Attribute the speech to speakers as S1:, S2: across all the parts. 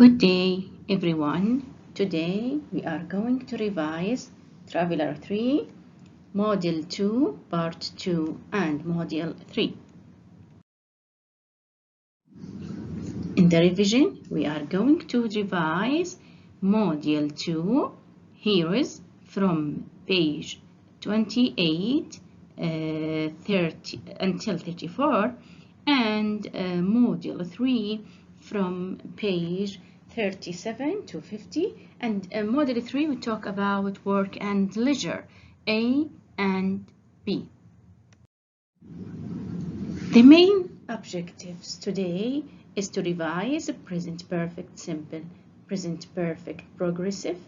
S1: Good day, everyone. Today we are going to revise Traveler 3, Module 2, Part 2, and Module 3. In the revision, we are going to revise Module 2. Here is from page 28, 30 until 34, and Module 3 from page 37 to 50, and Module 3 we talk about work and leisure, A and B. The main objectives today is to revise present perfect simple, present perfect progressive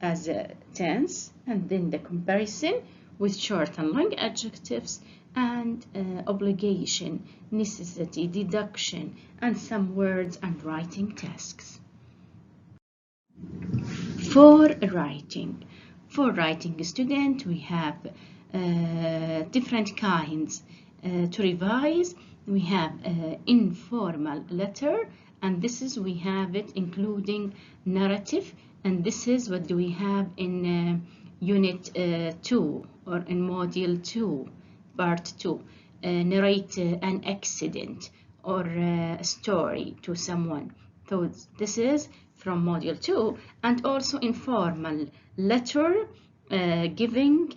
S1: as a tense, and then the comparison with short and long adjectives, and obligation, necessity, deduction, and some words and writing tasks. For writing student, we have different kinds to revise. We have informal letter, and this is we have it including narrative, and this is what do we have in unit 2 or in module 2 part 2. Narrate an accident or a story to someone. So this is from module 2. And also informal letter, giving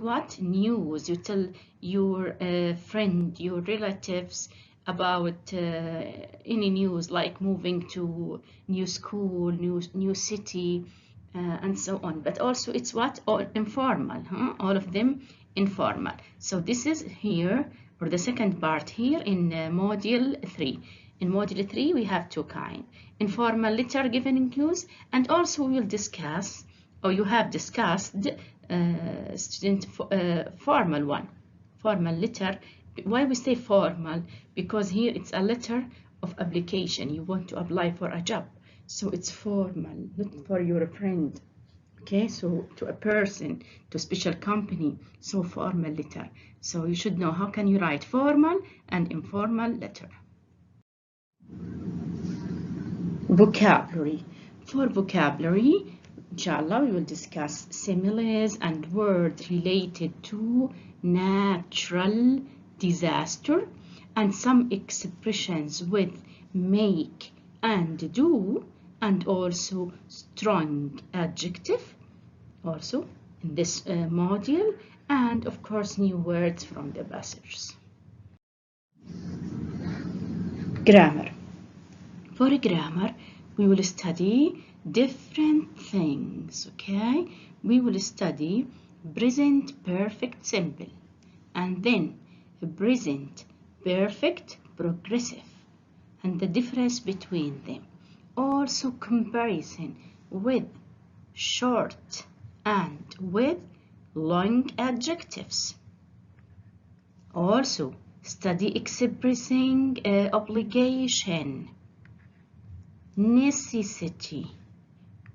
S1: what? News. You tell your friend, your relatives about any news, like moving to new school, new city, and so on. But also it's what? All informal, all of them informal. So this is here, or the second part here in module 3. In module 3 we have two kinds: informal letter giving clues, and also we will discuss, or you have discussed, student formal one. Formal letter. Why we say formal? Because here it's a letter of application. You want to apply for a job, so it's formal, not for your friend. Okay, so to a person, to a special company, so formal letter. So you should know how can you write formal and informal letter. Vocabulary. For vocabulary, inshallah, we will discuss similes and words related to natural disaster, and some expressions with make and do, and also strong adjective also in this module, and of course new words from the passages. Grammar. For grammar we will study different things. Okay, we will study present perfect simple, and then present perfect progressive and the difference between them. Also comparison with short and with long adjectives. Also study expressing obligation, necessity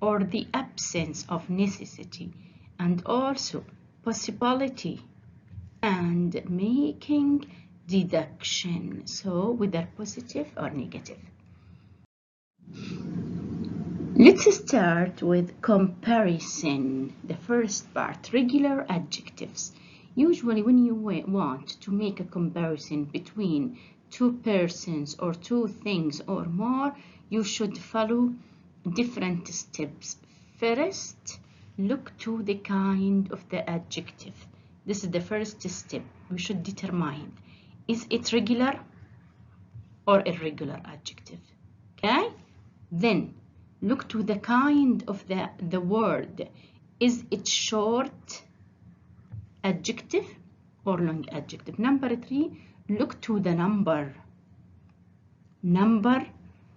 S1: or the absence of necessity, and also possibility and making deduction, so whether positive or negative. Let's start with comparison. The first part, regular adjectives. Usually when you want to make a comparison between two persons or two things or more, you should follow different steps. First, look to the kind of the adjective. This is the first step. We should determine, is it regular or irregular adjective? Okay? Then look to the kind of the word. Is it short adjective or long adjective? Number 3, look to the number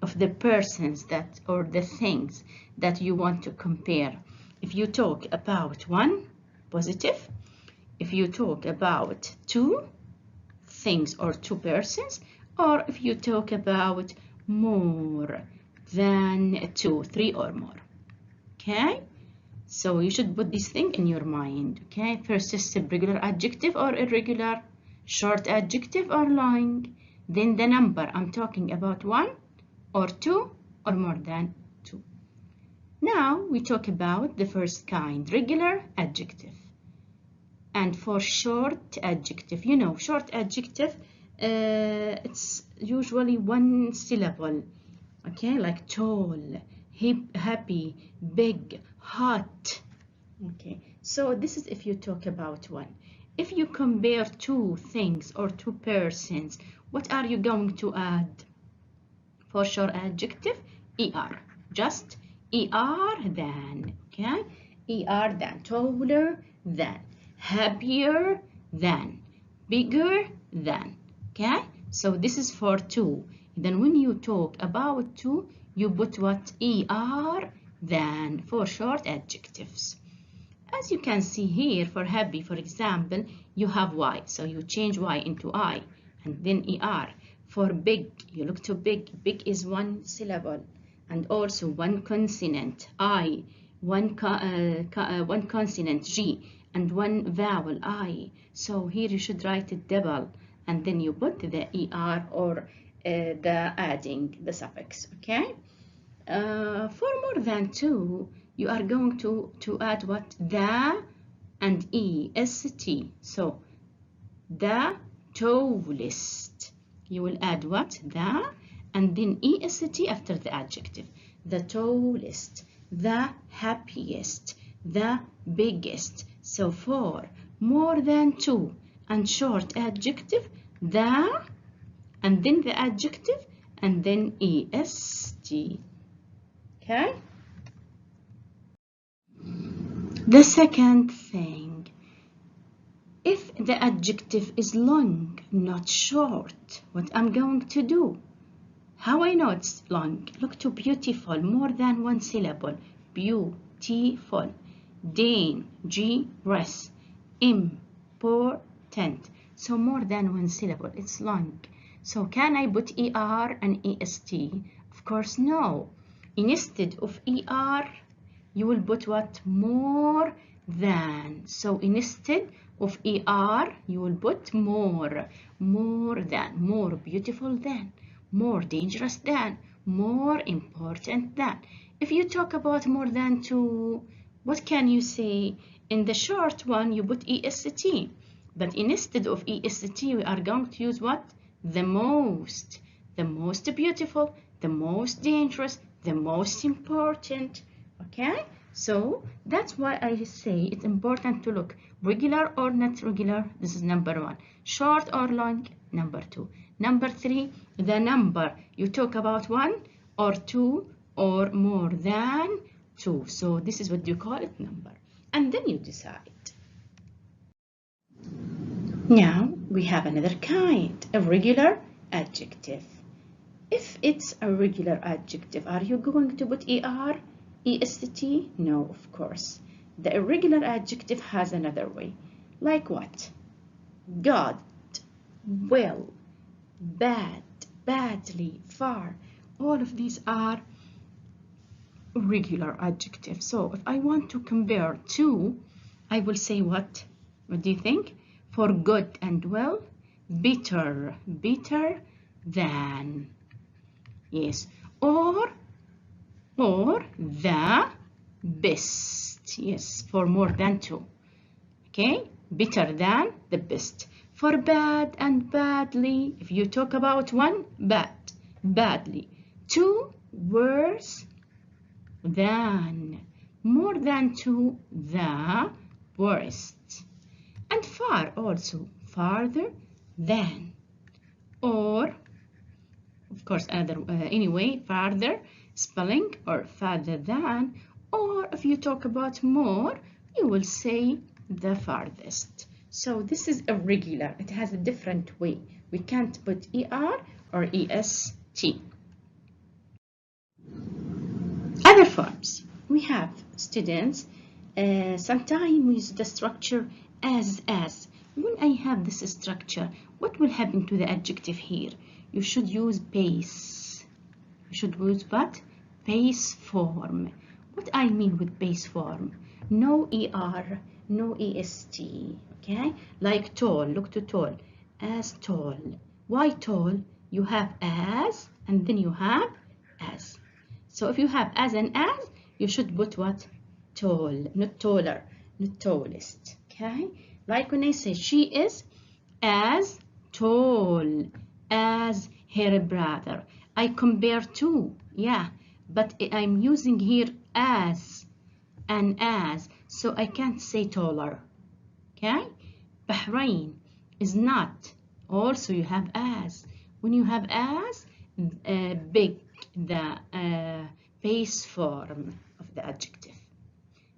S1: of the persons that or the things that you want to compare. If you talk about 1, positive. If you talk about 2 things or 2 persons, or if you talk about more than 2, 3 or more. Okay, so you should put this thing in your mind. Okay, first step, regular adjective or irregular, short adjective or long, then the number. I'm talking about 1, or two, or more than two. Now we talk about the first kind, regular adjective. And for short adjective, you know, short adjective, it's usually one syllable, okay, like tall, hip, happy, big, hot. Okay, so this is if you talk about one. If you compare two things or two persons, what are you going to add? For short adjective, er, just er than, okay, er than, taller than, happier than, bigger than, okay? So this is for two. Then when you talk about two, you put what? Er than for short adjectives. As you can see here, for happy, for example, you have y, so you change y into I, and then er. For big, you look to big. Big is one syllable, and also one consonant, I, one consonant, G, and one vowel, I. So here you should write it double, and then you put the er or the adding the suffix, okay? For more than two, you are going to add what? The and est. So the tallest. You will add what? The and then est after the adjective. The tallest, the happiest, the biggest. So for more than two and short adjective, the and then the adjective and then est. Okay? The second thing, if the adjective is long, not short, what I'm going to do? How I know it's long? Look to beautiful, more than one syllable. Beautiful. Dangerous. Important. So more than one syllable, it's long. So can I put er and est? Of course, no. Instead of er, you will put what? More than. So instead of er, you will put more. More than. More beautiful than. More dangerous than. More important than. If you talk about more than two, what can you say? In the short one, you put est. But instead of est, we are going to use what? The most. The most beautiful. The most dangerous. The most important. Okay, so that's why I say it's important to look regular or not regular. This is number one. Short or long, number two. Number three, the number. You talk about one or two or more than two. So this is what you call it, number. And then you decide. Now we have another kind, a regular adjective. If it's a regular adjective, are you going to put er? est? No, of course. The irregular adjective has another way. Like what? God, well, bad, badly, far. All of these are regular adjectives. So if I want to compare two, I will say what? What do you think? For good and well, better, better than. Yes, or the best. Yes, for more than two. Okay, better than, the best. For bad and badly, if you talk about one, bad, badly. Two, worse than. More than two, the worst. And far also, farther than. Or of course, anyway, farther, spelling, or farther than, or if you talk about more, you will say the farthest. So this is irregular. It has a different way. We can't put er or est. Other forms. We have students, sometimes we use the structure as. When I have this structure, what will happen to the adjective here? You should use base. You should use what? Base form. What I mean with base form? No er, no est. Okay? Like tall. Look to tall. As tall. Why tall? You have as and then you have as. So if you have as and as, you should put what? Tall, not taller, not tallest. Okay? Like when I say she is as tall as her brother. I compare two, yeah, but I'm using here as and as, so I can't say taller. Okay? Bahrain is not. Also, you have as. When you have as, big, the base form of the adjective.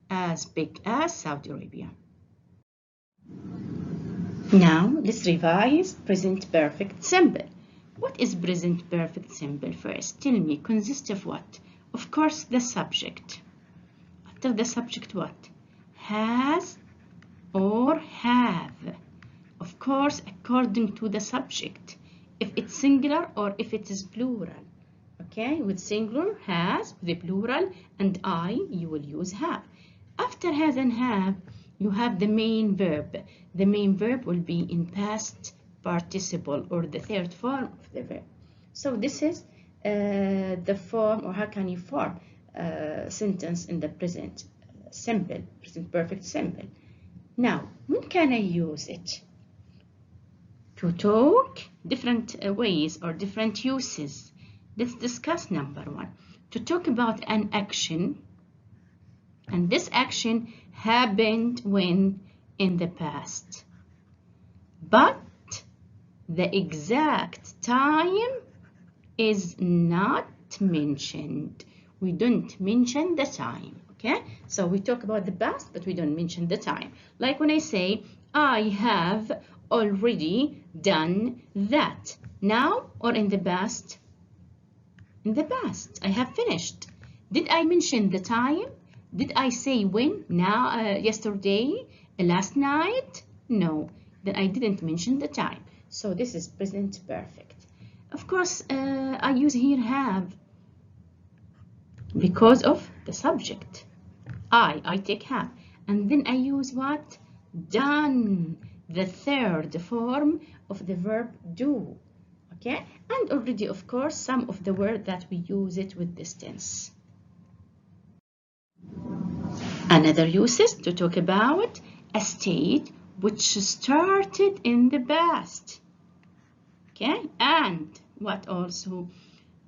S1: As big as Saudi Arabia. Now, let's revise present perfect simple. What is present perfect simple first? Tell me, consists of what? Of course, the subject. After the subject, what? Has or have. Of course, according to the subject. If it's singular or if it is plural. Okay, with singular, has, with the plural, and I, you will use have. After has and have, you have the main verb. The main verb will be in past participle or the third form of the verb. So this is the form, or how can you form a sentence in the present simple, present perfect simple. Now, when can I use it? To talk, different ways or different uses. Let's discuss number one. To talk about an action, and this action happened when in the past, but the exact time is not mentioned. We don't mention the time. Okay, so we talk about the past, but we don't mention the time. Like when I say, I have already done that. Now or in the past? In the past, I have finished. Did I mention the time? Did I say when? Now, yesterday, last night? No, then I didn't mention the time. So this is present perfect. Of course, I use here have because of the subject. I take have. And then I use what? Done, the third form of the verb do. Okay? And already, of course, some of the words that we use it with this tense. Another uses to talk about a state which started in the past. Okay? And what also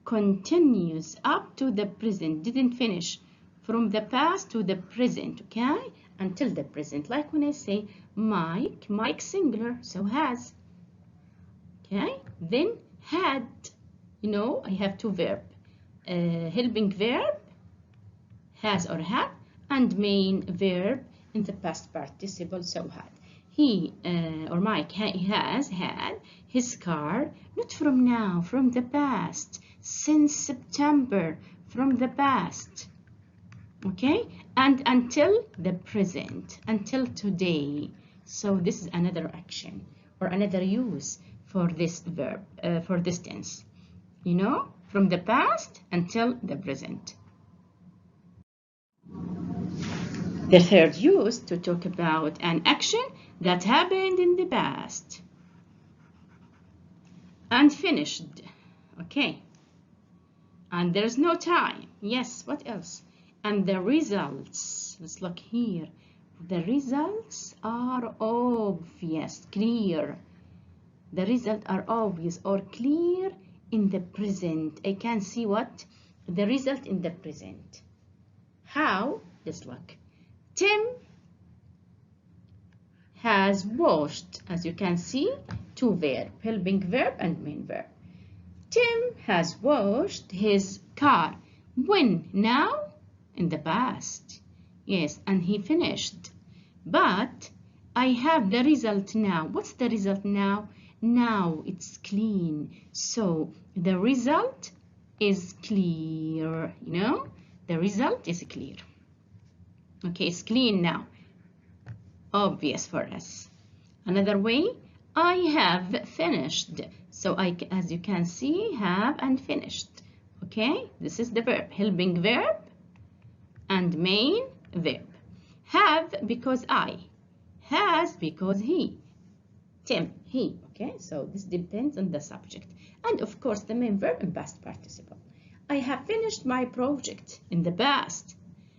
S1: continues up to the present, didn't finish. From the past to the present, okay? Until the present. Like when I say Mike, Mike singular, so has. Okay? Then had, you know, I have two verbs. Helping verb, has or had, and main verb in the past participle, so had. He or Mike, he has had his car, not from now, from the past, since September, from the past. Okay, and until the present, until today. So this is another action or another use for this verb, for this tense. You know, from the past until the present. The third use to talk about an action that happened in the past and finished. Okay, and there's no time. Yes, what else? And the results, let's look here. The results are obvious, clear. The results are obvious or clear in the present. I can see what? The result in the present. How? Let's look. Tim has washed, as you can see, two verbs, helping verb and main verb. Tim has washed his car. When? Now? In the past. Yes, and he finished. But I have the result now. What's the result now? Now it's clean. So the result is clear. You know, the result is clear. Okay, it's clean now. Obvious for us. Another way, I have finished. So as you can see, have and finished. Okay, this is the verb, helping verb and main verb. Have because I, has because he, Tim, he. Okay, so this depends on the subject. And of course, the main verb in past participle. I have finished my project in the past.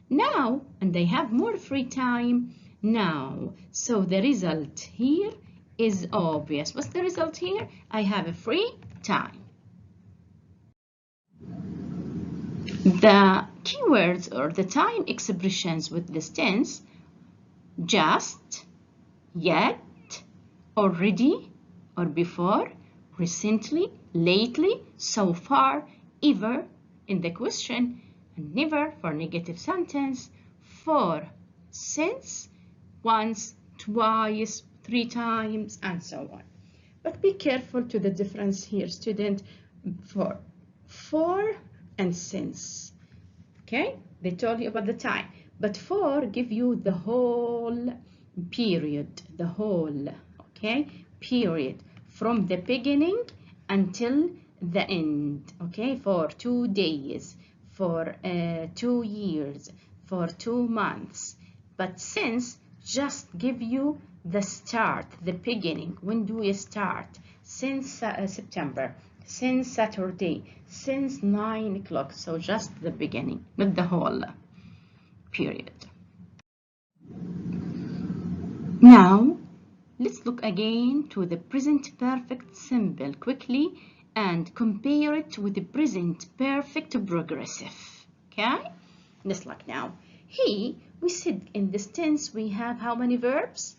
S1: Now, and I have more free time now. So the result here is obvious. What's the result here? I have a free time. The keywords or the time expressions with this tense: just, yet, already or before, recently, lately, so far, ever in the question, and never for negative sentence, for, since, once, twice, 3 times, and so on. But be careful to the difference here, student, for and since. Okay, they told you about the time, but for give you the whole period, the whole, okay, period from the beginning until the end. Okay, for 2 days, for 2 years, for 2 months. But since just give you the start, the beginning. When do we start? Since September, since Saturday, since 9 o'clock. So just the beginning, not the whole period. Now, let's look again to the present perfect simple quickly and compare it with the present perfect progressive. Okay? Let's look now. Here, we said in this tense we have how many verbs?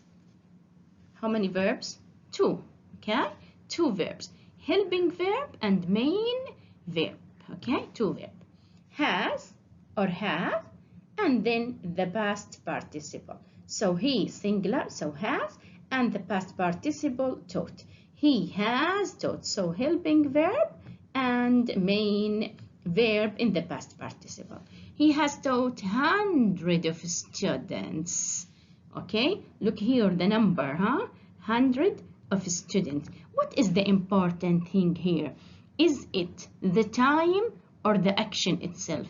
S1: How many verbs? 2. Okay? 2 verbs. Helping verb and main verb. Okay? 2 verbs. Has or have, and then the past participle. So he singular, so has, and the past participle taught. He has taught. So helping verb and main verb in the past participle. He has taught 100 of students. Okay, look here the number, 100 of students. What is the important thing here? Is it the time or the action itself?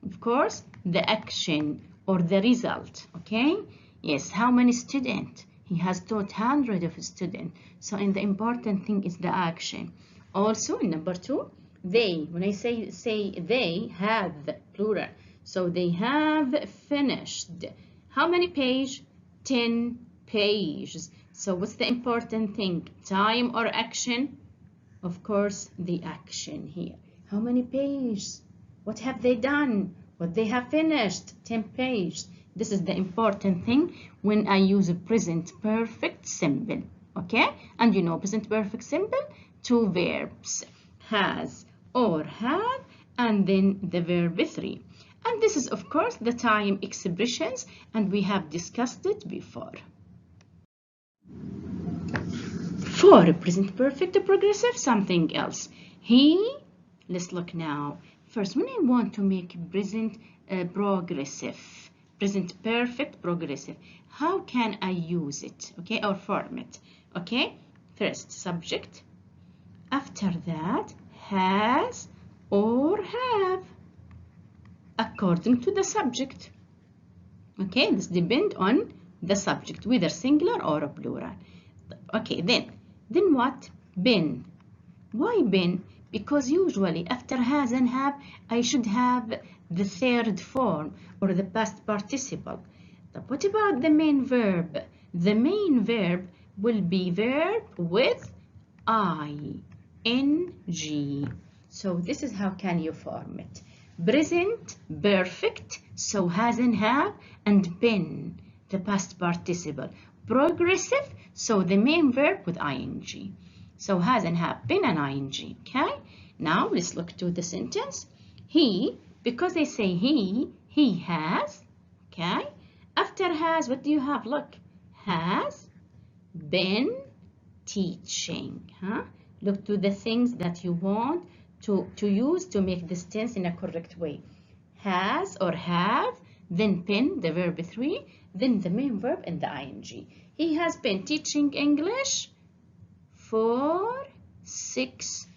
S1: Of course, the action or the result. Okay, yes, how many students? He has taught 100 of students. So, and the important thing is the action. Also, in number 2, they, when I say they have, plural. So they have finished. How many pages? 10 pages. So what's the important thing? Time or action? Of course, the action here. How many pages? What have they done? What they have finished? 10 pages. This is the important thing when I use a present perfect simple. Okay? And you know present perfect simple, 2 verbs. Has or have, and then the verb 3. And this is, of course, the time expressions, and we have discussed it before. For present perfect progressive, something else. He, let's look now. First, when I want to make present progressive, present perfect progressive, how can I use it? Okay, or form it? Okay, first subject. After that, has or have, according to the subject. Okay, this depends on the subject, whether singular or plural. Okay, then what? Been. Why been? Because usually after has and have, I should have the third form or the past participle. But what about the main verb? The main verb will be verb with ing. So this is how can you form it. Present perfect, so has and have, and been, the past participle. Progressive, so the main verb with ing. So has and have, been and ing. Okay, now let's look to the sentence. He, because they say he has. Okay, after has, what do you have? Look, has been teaching. Look to the things that you want to use to make this tense in a correct way. Has or have, then been, the verb 3, then the main verb and the ing. He has been teaching English for 6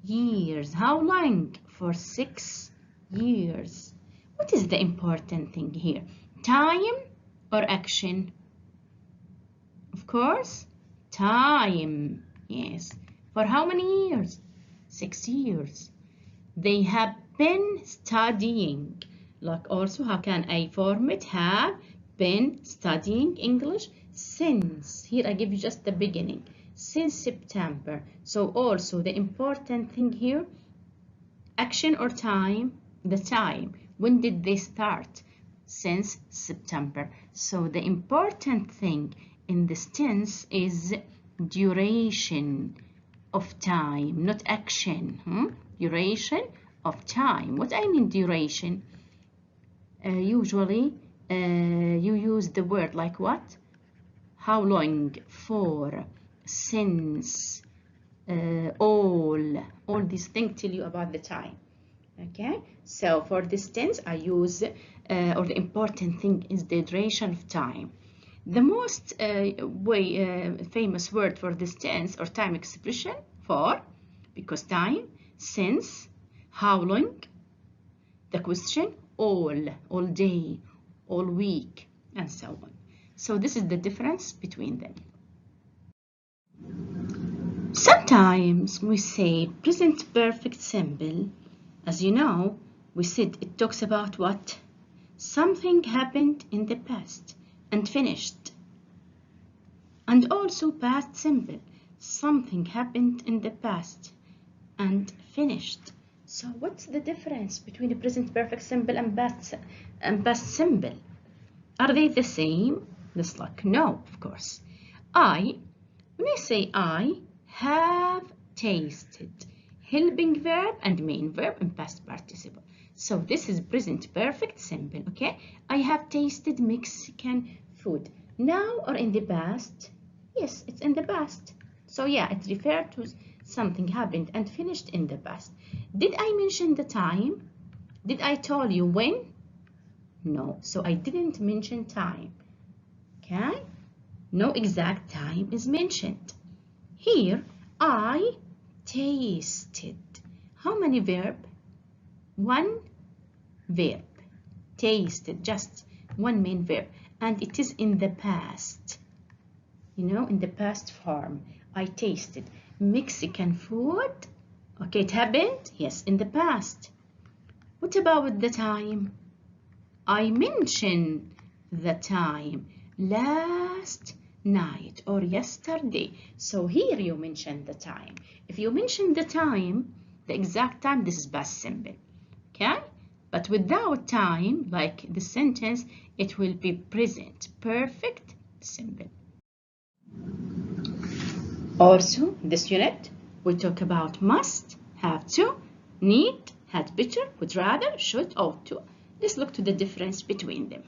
S1: years. How long? For 6 years. What is the important thing here? Time or action? Of course, time. Yes. For how many years? 6 years. They have been studying. Like also, how can I form it? Have been studying English since. Here I give you just the beginning. Since September. So also the important thing here, action or time? The time. When did they start? Since September. So the important thing in this tense is duration of time, not action. Duration of time. What I mean duration? Usually you use the word like what? How long, for, since, all these things tell you about the time. Okay, so for this tense I use or the important thing is the duration of time. The most famous word for this tense or time expression, for, because time, since, how long, the question, all day, all week, and so on. So this is the difference between them. Sometimes we say present perfect simple. As you know, we said it talks about what? Something happened in the past and finished. And also past simple. Something happened in the past and finished. So what's the difference between the present perfect simple and past simple? Are they the same? Let's look. No, of course. When I say I have tasted, helping verb and main verb in past participle. So this is present perfect simple, okay? I have tasted Mexican food. Now or in the past? Yes, it's in the past. So yeah, it referred to something happened and finished in the past. Did I mention the time? Did I tell you when? No, so I didn't mention time. Okay? No exact time is mentioned. Here, I tasted. How many verb? One verb. Tasted, just one main verb. And it is in the past. You know, in the past form. I tasted Mexican food. Okay, it happened? Yes, in the past. What about the time? I mentioned the time. Last night or yesterday. So here you mention the time. If you mention the time, the exact time, this is past simple. Okay? But without time, like the sentence, it will be present perfect simple. Also, this unit, we talk about must, have to, need, had better, would rather, should, ought to. Let's look to the difference between them.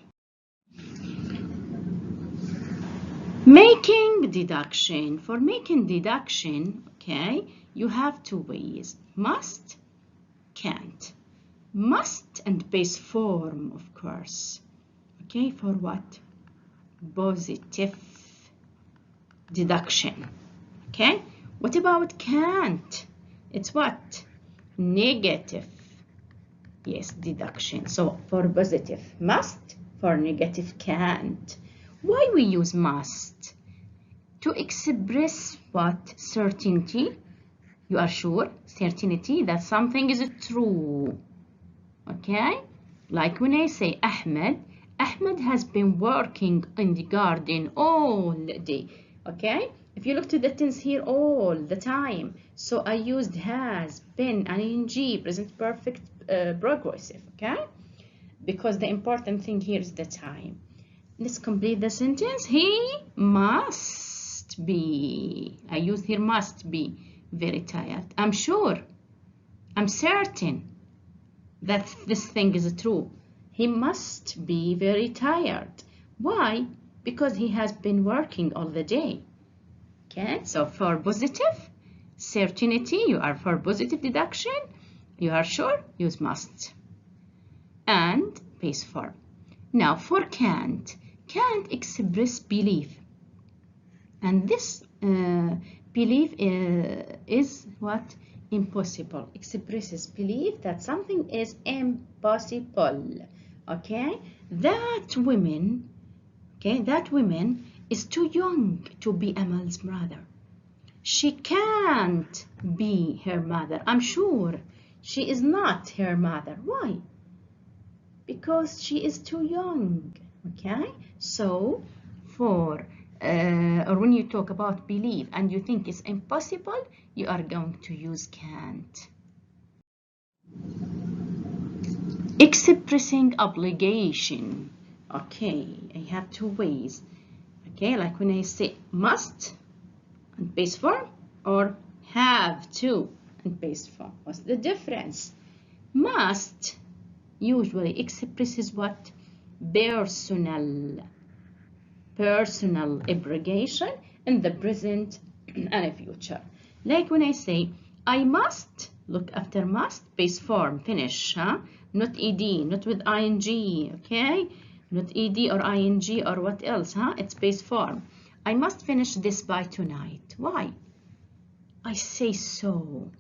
S1: Making deduction. For making deduction, okay, you have two ways. Must, can't. Must and base form, of course. Okay, for what? Positive deduction. Okay, what about can't? It's what? Negative. Yes, deduction. So for positive, must. For negative, can't. Why we use must? To express what? Certainty. You are sure? Certainty that something is true. Okay? Like when I say Ahmed has been working in the garden all day. Okay? If you look to the tense here, all the time. So I used has, been, and ing, present perfect progressive. Okay? Because the important thing here is the time. Let's complete the sentence. He must be. I use here must be very tired. I'm sure. I'm certain that this thing is true. He must be very tired. Why? Because he has been working all the day. Okay, so for positive certainty, you are for positive deduction, you are sure, use must. And base form. Now for can't express belief. And this belief is what? Impossible. Expresses belief that something is impossible. Okay? That woman is too young to be Amal's mother. She can't be her mother. I'm sure She is not her mother. Why? Because she is too young. Okay, so for or when you talk about believe and you think it's impossible, you are going to use can't. Expressing obligation. Okay, I have two ways. Okay, like when I say must and base form, or have to and base form. What's the difference? Must usually expresses what? Personal obligation in the present and future. Like when I say I must look after must, base form, finish, huh? Not ed, not with ing, okay? Not ed or ing or what else, huh? It's base form. I must finish this by tonight. Why? I say so.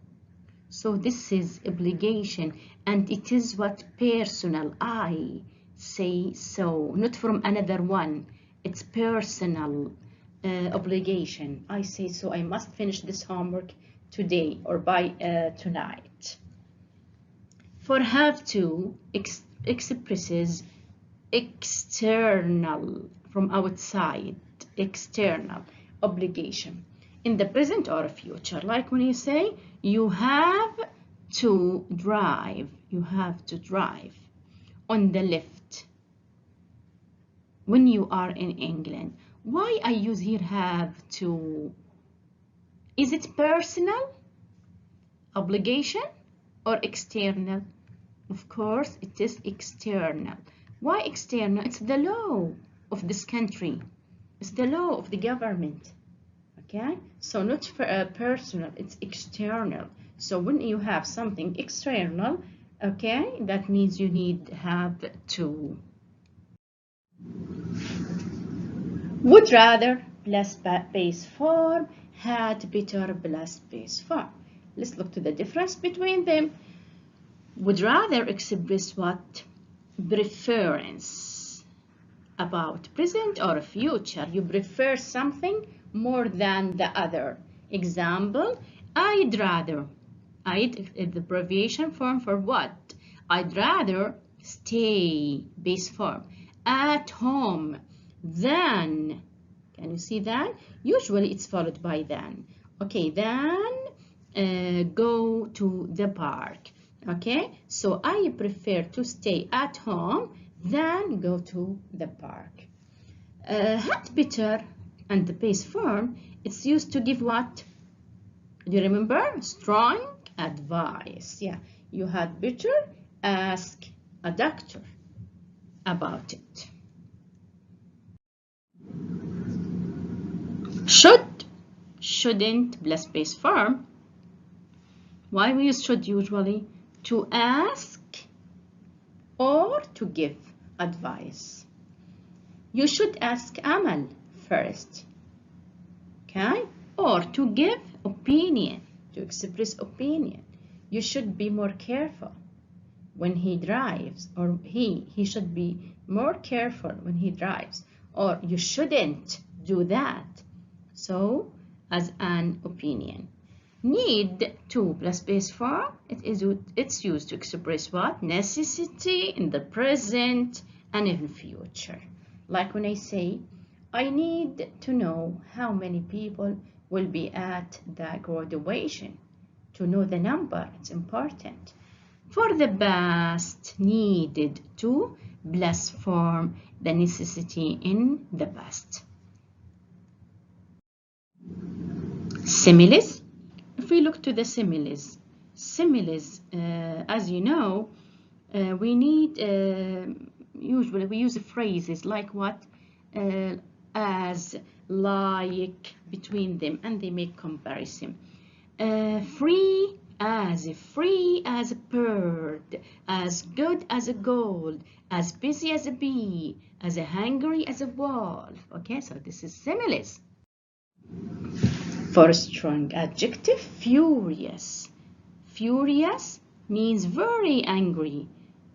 S1: So this is obligation, and it is what? Personal. I say so, not from another one. It's personal obligation. I say so. I must finish this homework today or by tonight. For have to expresses external, from outside, external obligation in the present or future. Like when you say you have to drive, you have to drive on the left when you are in England. Why I use here have to? Is it personal obligation or external? Of course it is external. Why external? It's the law of this country. It's the law of the government. Okay, so not for personal, it's external. So when you have something external, okay, that means you need have to. Would rather plus base form, had better plus base form. Let's look to the difference between them. Would rather express what? Preference about present or future. You prefer something more than the other. Example, I'd rather. I'd is the abbreviation form for what? I'd rather stay, base form, at home than. Can you see that? Usually it's followed by than. Okay, then go to the park. Okay, so I prefer to stay at home than go to the park. Had better and the base form, it's used to give what? Do you remember? Strong advice. Yeah, you had better ask a doctor about it. Should, shouldn't plus base form. Why we use should usually? To ask or to give advice. You should ask Amal first, okay? Or to give opinion, to express opinion. You should be more careful when he drives, or he should be more careful when he drives, or you shouldn't do that. So, as an opinion. Need to plus base form, it's used to express what? Necessity in the present and in future. Like when I say, I need to know how many people will be at the graduation. To know the number, it's important. For the past, needed to plus form the necessity in the past. Similes. If we look to the similes, as you know, we need, usually we use phrases like what? As, like, between them, and they make comparison. Free as a bird, as good as a gold, as busy as a bee, as hungry as a wolf. Okay, so this is similes. For a strong adjective, furious. Furious means very angry.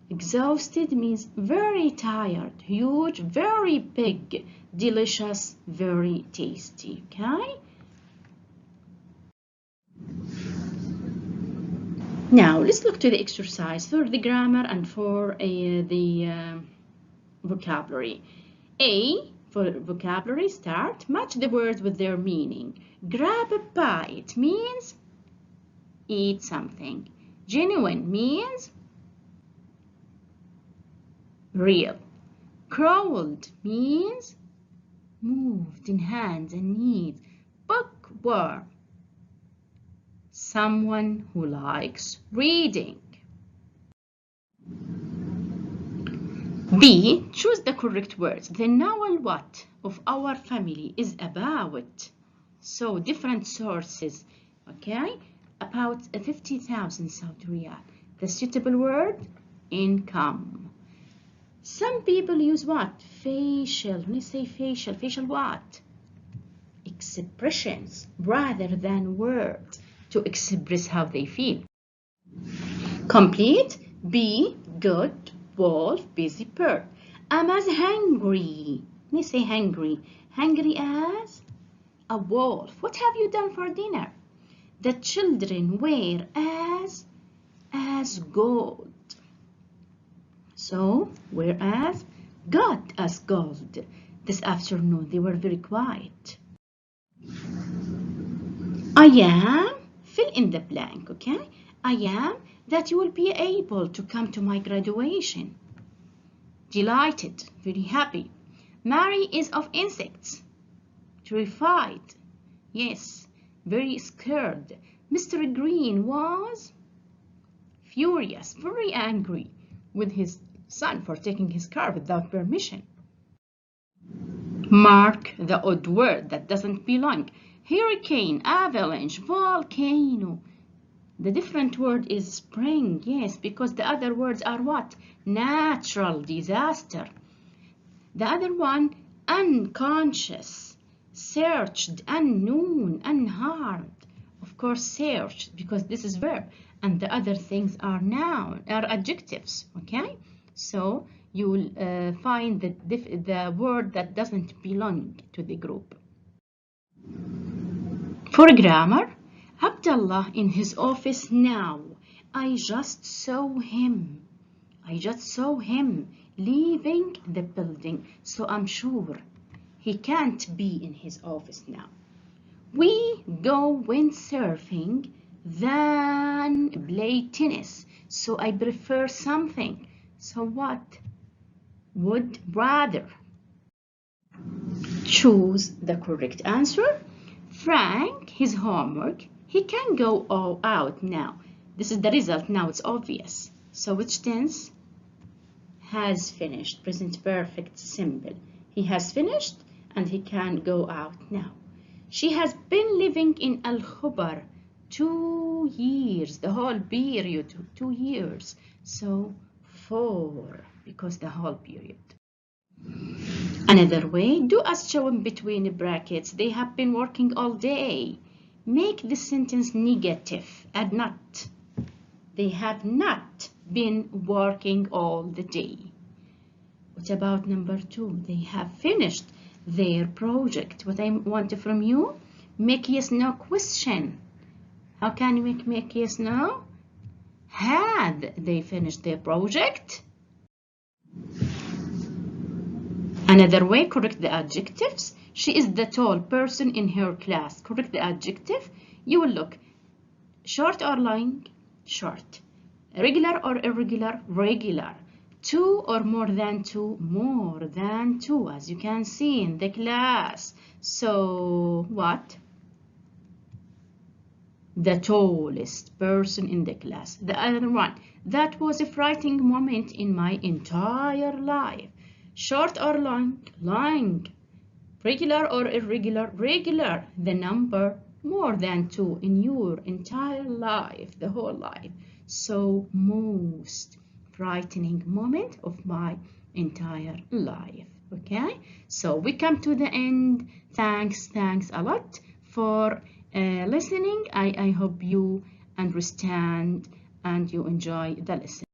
S1: Exhausted means very tired. Huge, very big. Delicious, very tasty. Okay? Now let's look to the exercise for the grammar and for the vocabulary. A, for vocabulary, start, match the words with their meaning. Grab a bite means eat something. Genuine means real. Crawled means moved in hands and knees. Bookworm, someone who likes reading. B, choose the correct words. The novel what of our family is about. So different sources, okay? About 50,000 Saudi riyal. The suitable word, income. Some people use what? Facial. When you say facial, facial what? Expressions rather than words to express how they feel. Complete. B, good, wolf, busy, bird. I'm as hungry. When you say hungry, hungry as a wolf. What have you done for dinner? The children were as gold. So, whereas got as gold. This afternoon they were very quiet. I am, fill in the blank, okay? I am that you will be able to come to my graduation. Delighted, very happy. Mary is of insects. Terrified, yes, very scared. Mr. Green was furious, very angry with his son for taking his car without permission. Mark the odd word that doesn't belong. Hurricane, avalanche, volcano. The different word is spring, yes, because the other words are what? Natural disaster. The other one, unconscious, searched, unknown, unharmed. Of course, searched, because this is verb, and the other things are noun, are adjectives, okay? So you will find the word that doesn't belong to the group. For grammar, Abdullah in his office now. I just saw him. I just saw him leaving the building, so I'm sure he can't be in his office now. We go windsurfing than play tennis, so I prefer something. So what? Would rather. Choose the correct answer. Frank, his homework, he can go all out now. This is the result now, it's obvious. So which tense? Has finished, present perfect, simple. He has finished and he can go out now. She has been living in Al Khubar 2 years, the whole period, 2 years. So 4, because the whole period. Another way, do as shown between brackets. They have been working all day. Make the sentence negative. Add not. They have not been working all the day. What about number 2? They have finished their project. What I want from you, make yes no question. How can you make yes no? Had they finished their project? Another way, correct the adjectives. She is the tall person in her class. Correct the adjective. You will look short or long, short. Regular or irregular, regular. 2 or more than 2, more than 2, as you can see in the class. So what? The tallest person in the class. The other one, that was a frightening moment in my entire life. Short or long, long. Regular or irregular, regular. The number more than 2 in your entire life, the whole life. So most frightening moment of my entire life. Okay, so we come to the end. Thanks a lot for listening. I hope you understand and you enjoy the lesson.